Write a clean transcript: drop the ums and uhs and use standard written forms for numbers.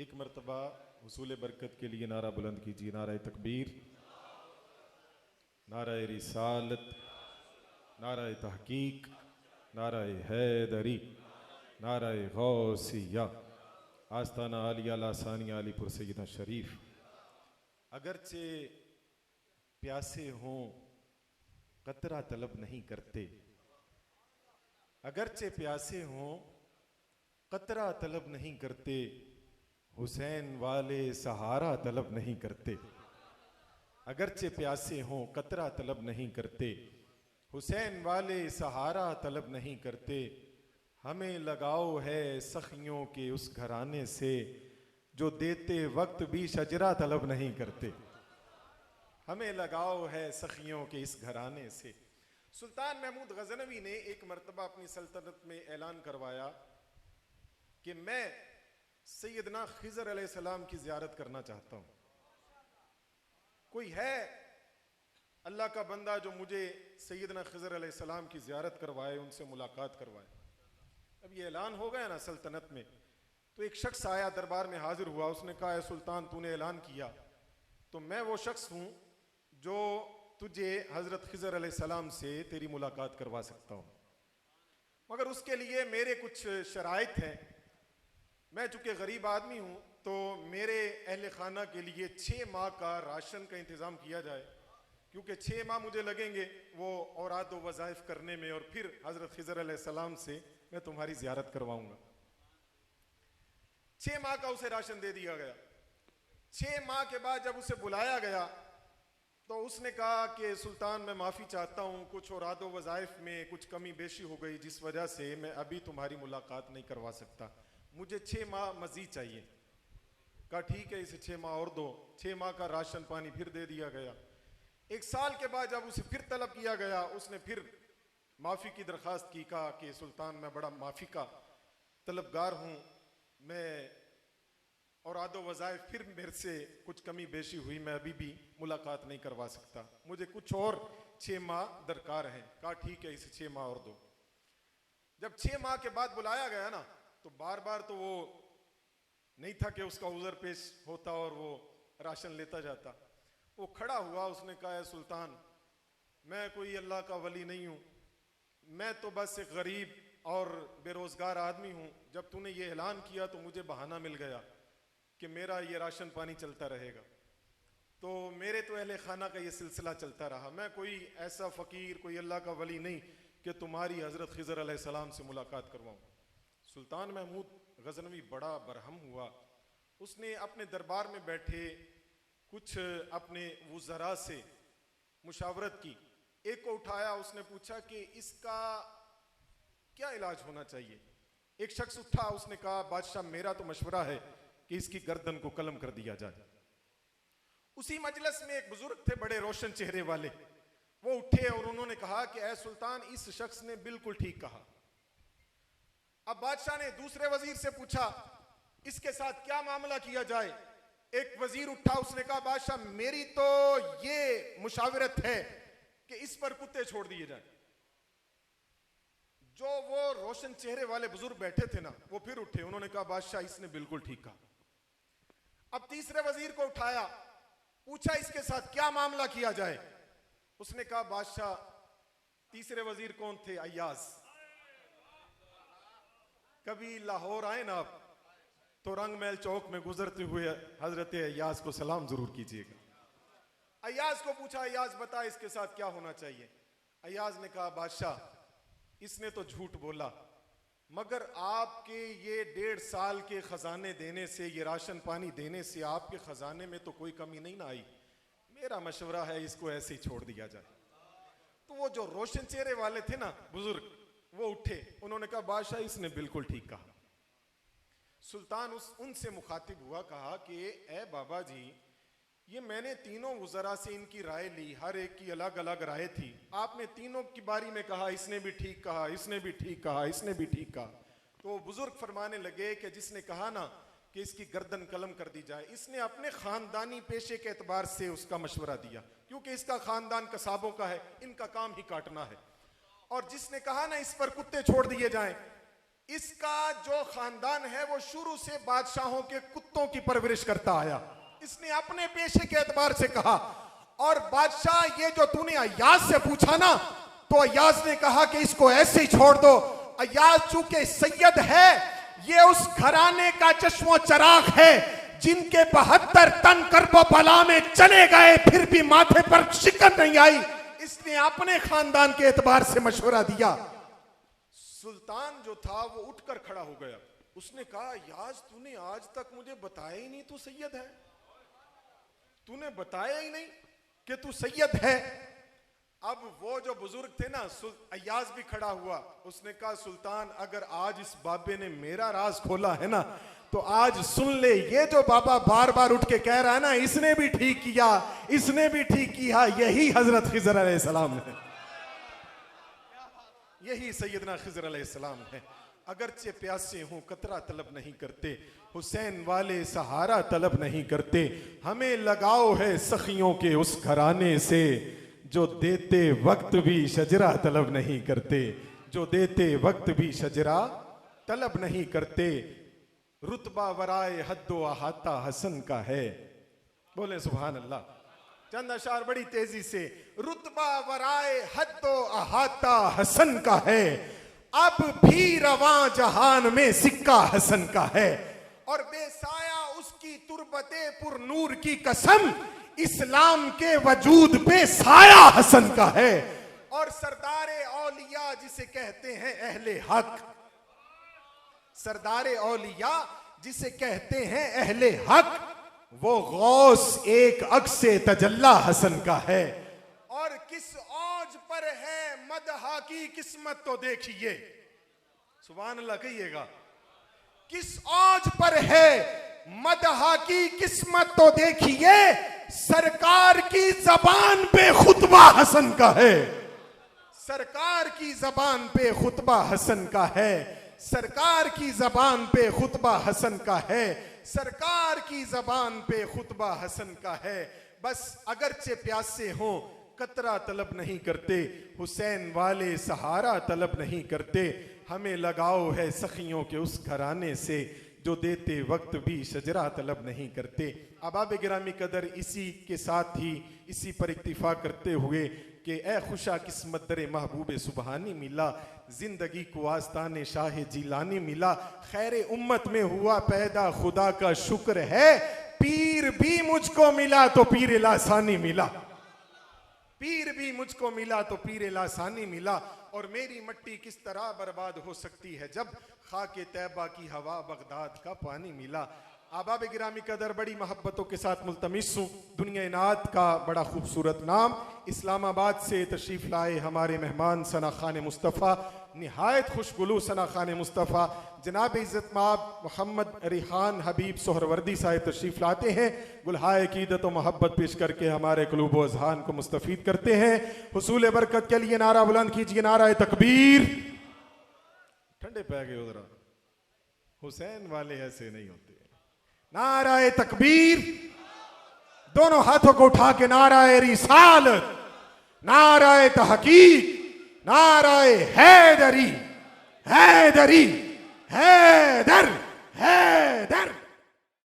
एक मरतबा हुसूल बरकत के लिए नारा बुलंद कीजिए। नारा तकबीर, नारा रिसालत, नारा तहकीक, नारा हैदरी, नारा गौसिया, आस्ताना आलिया लासानिया अलीपुर सैयदा शरीफ। अगरचे प्यासे हों कतरा तलब नहीं करते, अगरचे प्यासे हों कतरा तलब नहीं करते, हुसैन वाले सहारा तलब नहीं करते। अगरचे प्यासे हों कतरा तलब नहीं करते, हुसैन वाले सहारा तलब नहीं करते। हमें लगाओ है सखियों के उस घराने से जो देते वक्त भी शजरा तलब नहीं करते। हमें लगाओ है सखियों के इस घराने से। सुल्तान महमूद गजनवी ने एक मरतबा अपनी सल्तनत में ऐलान करवाया कि मैं सैयदना खिजर अलैहिस्सलाम की ज़ियारत करना चाहता हूँ। कोई है अल्लाह का बंदा जो मुझे सैयदना खिजर अलैहिस्सलाम की ज़ियारत करवाए, उनसे मुलाकात करवाए। अब ये ऐलान हो गया ना सल्तनत में, तो एक शख्स आया, दरबार में हाजिर हुआ। उसने कहा, सुल्तान तूने ऐलान किया तो मैं वो शख्स हूँ जो तुझे हज़रत खिजर अलैहिस्सलाम से तेरी मुलाकात करवा सकता हूँ, मगर उसके लिए मेरे कुछ शराइत हैं। मैं चूँकि गरीब आदमी हूँ तो मेरे अहल खाना के लिए 6 माह का राशन का इंतज़ाम किया जाए, क्योंकि 6 माह मुझे लगेंगे वो औराद व वज़ाइफ करने में, और फिर हज़रत खिजर अलैहिस्सलाम से मैं तुम्हारी ज़ियारत करवाऊँगा। 6 माह का उसे राशन दे दिया गया। 6 माह के बाद जब उसे बुलाया गया तो उसने कहा कि सुल्तान मैं माफ़ी चाहता हूँ, कुछ औराद व वज़ाइफ में कुछ कमी बेशी हो गई, जिस वजह से मैं अभी तुम्हारी मुलाकात नहीं करवा सकता, मुझे 6 माह मज़ीद चाहिए। कहा ठीक है, इसे 6 माह और दो। 6 माह का राशन पानी फिर दे दिया गया। 1 साल के बाद जब उसे फिर तलब किया गया, उसने फिर माफ़ी की दरख्वास्त की। कहा कि सुल्तान मैं बड़ा माफ़ी का तलबगार हूँ, मैं और आदो वज़ाइफ फिर मेरे से कुछ कमी बेशी हुई, मैं अभी भी मुलाकात नहीं करवा सकता, मुझे कुछ और 6 माह दरकार हैं। कहा ठीक है, इसे 6 माह और दो। जब 6 माह के बाद बुलाया गया ना, तो बार बार तो वो नहीं था कि उसका उज़र पेश होता और वो राशन लेता जाता। वो खड़ा हुआ, उसने कहा है सुल्तान मैं कोई अल्लाह का वली नहीं हूँ, मैं तो बस एक गरीब और बेरोज़गार आदमी हूँ। जब तूने ये ऐलान किया तो मुझे बहाना मिल गया कि मेरा ये राशन पानी चलता रहेगा, तो मेरे तो अहले खाना का ये सिलसिला चलता रहा। मैं कोई ऐसा फ़कीर, कोई अल्लाह का वली नहीं कि तुम्हारी हज़रत खिजर अलैहिस्सलाम से मुलाकात करवाऊँ। सुल्तान महमूद गजनवी बड़ा बरहम हुआ। उसने अपने दरबार में बैठे कुछ अपने वुज़रा से मुशावरत की। एक को उठाया, उसने पूछा कि इसका क्या इलाज होना चाहिए। एक शख्स उठा, उसने कहा बादशाह मेरा तो मशवरा है कि इसकी गर्दन को कलम कर दिया जाए। उसी मजलिस में एक बुजुर्ग थे बड़े रोशन चेहरे वाले, वो उठे और उन्होंने कहा कि ऐ सुल्तान इस शख्स ने बिल्कुल ठीक कहा। अब बादशाह ने दूसरे वजीर से पूछा इसके साथ क्या मामला किया जाए। एक वजीर उठा, उसने कहा बादशाह मेरी तो ये मुशावरत है कि इस पर कुत्ते छोड़ दिए जाएं। जो वो रोशन चेहरे वाले बुजुर्ग बैठे थे ना, वो फिर उठे, उन्होंने कहा बादशाह इसने बिल्कुल ठीक कहा। अब तीसरे वजीर को उठाया, पूछा इसके साथ क्या मामला किया जाए। उसने कहा बादशाह, तीसरे वजीर कौन थे? अय्याज। कभी लाहौर आए ना आप तो रंग महल चौक में गुजरते हुए हजरत अय्याज को सलाम जरूर कीजिएगा। अय्याज को पूछा, अय्याज बता इसके साथ क्या होना चाहिए। अय्याज ने कहा बादशाह इसने तो झूठ बोला, मगर आपके ये 1.5 साल के खजाने देने से, ये राशन पानी देने से आपके खजाने में तो कोई कमी नहीं ना आई। मेरा मशवरा है इसको ऐसे ही छोड़ दिया जाए। तो वो जो रोशन चेहरे वाले थे ना बुजुर्ग, वो उठे, उन्होंने कहा बादशाह इसने बिल्कुल ठीक कहा। सुल्तान उनसे मुखातिब हुआ, कहा कि ए बाबा जी, ये मैंने तीनों वज़रा से इनकी राय ली, हर एक की अलग अलग राय थी। आपने तीनों की बारी में कहा इसने भी ठीक कहा, इसने भी ठीक कहा, इसने भी ठीक कहा। तो वो बुजुर्ग फरमाने लगे कि जिसने कहा ना कि इसकी गर्दन कलम कर दी जाए, इसने अपने खानदानी पेशे के एतबार से उसका मशवरा दिया, क्योंकि इसका खानदान कसाबों का है, इनका काम ही काटना है। और जिसने कहा ना इस पर कुत्ते छोड़ दिए जाएं, इसका जो खानदान है वो शुरू से बादशाहों के कुत्तों की परवरिश करता आया। इसने अपने पेशे के एतबार से कहा। और बादशाह, ये जो तूने अय्याज से पूछा ना, तो अय्याज ने कहा कि इसको ऐसे ही छोड़ दो। अय्याज चूंकि सैयद है, ये उस घराने का चश्मो चराग है जिनके 72 टन कर्बो बला में चले गए, फिर भी माथे पर शिकन नहीं आई। इसने अपने खानदान के एतबार से मशवरा दिया। सुल्तान जो था वो उठकर खड़ा हो गया। उसने कहा, याज तूने आज तक मुझे बताया ही नहीं तू सैयद है, तूने बताया ही नहीं कि तू सैयद है। अब वो जो बुजुर्ग थे ना, अय्याज भी खड़ा हुआ। उसने कहा, सुल्तान अगर आज इस बाबे ने मेरा राज खोला है ना, तो आज सुन ले, ये जो बाबा बार बार उठ के कह रहा है ना, इसने भी ठीक किया, इसने भी ठीक किया, यही हजरत खिजर अलैहिस्सलाम है, यही सैयदना खिजर अलैहिस्सलाम है। अगरचे प्यासे हों कतरा तलब नहीं करते, हुसैन वाले सहारा तलब नहीं करते। हमें लगाओ है सखियों के उस घराने से, जो देते वक्त भी शजरा तलब नहीं करते, जो देते वक्त भी शजरा तलब नहीं करते। रुतबा वराए हद्दो अहाता हसन का है। बोले सुभान अल्लाह। चंद अशार बड़ी तेजी से। रुतबा वराए हद्दो अहाता हसन का है, अब भी रवां जहान में सिक्का हसन का है। और बेसाया उसकी तुरबते पुर नूर की कसम, इस्लाम के वजूद पे साया हसन का है। और सरदारे औलिया जिसे कहते हैं अहले हक, सरदारे औलिया जिसे कहते हैं अहले हक, वो गौस एक अक्से तजल्ला हसन का है। और किस औज पर है मदहा की किस्मत तो देखिए, सुभान अल्लाह कहिएगा। किस औज पर है मदहा की किस्मत तो देखिए, सरकार की जबान पे खुतबा हसन का है, सरकार की जबान पे खुतबा हसन का है, सरकार की जबान पे खुतबा हसन का है, सरकार की जबान पे खुतबा हसन का है। बस अगरचे प्यासे हों कतरा तलब नहीं करते, हुसैन वाले सहारा तलब नहीं करते। हमें लगाओ है सखियों के उस घराने से, जो देते वक्त भी शजरा तलब नहीं करते। अबाब गिरामी कदर, इसी के साथ ही इसी पर इक्तिफा करते हुए कि ए खुशा किस्मत दरे महबूब सुबहानी मिला, जिंदगी को आस्ताने शाह जिलानी मिला। खैर उम्मत में हुआ पैदा खुदा का शुक्र है, पीर भी मुझको मिला तो पीर लासानी मिला, पीर भी मुझको मिला तो पीर लासानी मिला। और मेरी मट्टी किस तरह बर्बाद हो सकती है जब खाके तैबा की हवा बगदाद का पानी मिला। आबाब गिरामी कदर, बड़ी मोहब्बतों के साथ मुल्तमिस हूँ। दुनिया नात का बड़ा खूबसूरत नाम, इस्लामाबाद से तशरीफ़ लाए हमारे मेहमान सना खान मुस्तफ़ा, निहायत खुशगुलू सना खान मुस्तफ़ा, जनाब इज़्ज़त माब मोहम्मद रिहान हबीब सोहरवर्दी साहब तशरीफ़ लाते हैं। गुलहाए कीदत व मोहब्बत पेश करके हमारे क़ुलूब व अज़हान को मुस्तफ़ीद करते हैं। हुसूल बरकत के लिए नारा बुलंद कीजिए, नारा तकबीर। ठंडे पै गए उधर, हुसैन वाले ऐसे नहीं होते। नाराए तकबीर, दोनों हाथों को उठा के नाराए रिसालत, नाराए तहकीक, नाराए हैदरी, हैदरी, हैदर, हैदर।